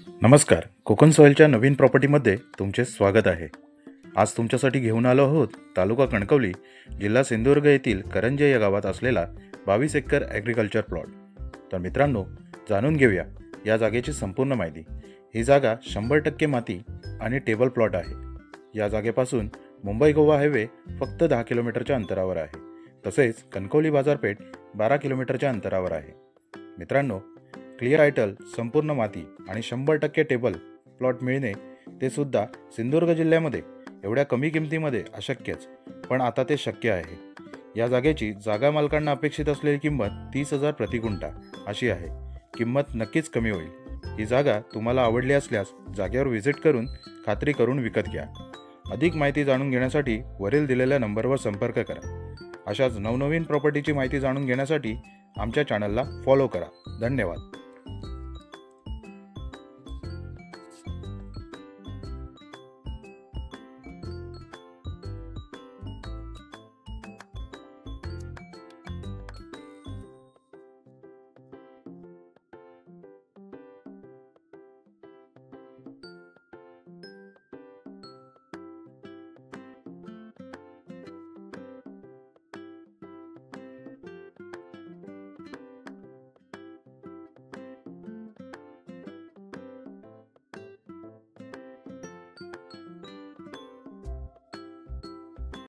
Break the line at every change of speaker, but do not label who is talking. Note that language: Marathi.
नमस्कार. कोकण सॉईलच्या नवीन प्रॉपर्टीमध्ये तुमचे स्वागत आहे. आज तुमच्यासाठी घेऊन आलो आहोत तालुका कणकवली, जिल्हा सिंधुदुर्ग येथील करंजे या गावात असलेला 22 एकर ॲग्रिकल्चर प्लॉट. तर मित्रांनो, जाणून घेऊया या जागेची संपूर्ण माहिती. ही जागा 100% माती आणि टेबल प्लॉट आहे. या जागेपासून मुंबई गोवा हायवे फक्त 10 किलोमीटरच्या अंतरावर आहे. तसेच कणकवली बाजारपेठ 12 किलोमीटरच्या अंतरावर आहे. मित्रांनो, क्लिअर टायटल, संपूर्ण माती आणि 100% टेबल प्लॉट मिळणे ते सुद्धा सिंधुदुर्ग जिल्ह्यामध्ये एवढ्या कमी किमतीमध्ये अशक्यच, पण आता ते शक्य आहे. या जागेची जागा मालकांना अपेक्षित असलेली किंमत 30,000 प्रति गुंठा अशी आहे. किंमत नक्कीच कमी होईल. ही जागा तुम्हाला आवडली असल्यास जागेवर व्हिजिट करून खात्री करून विकत घ्या. अधिक माहिती जाणून घेण्यासाठी वरील दिलेल्या नंबरवर संपर्क करा. अशाच नवनवीन प्रॉपर्टीची माहिती जाणून घेण्यासाठी आमच्या चॅनलला फॉलो करा. धन्यवाद.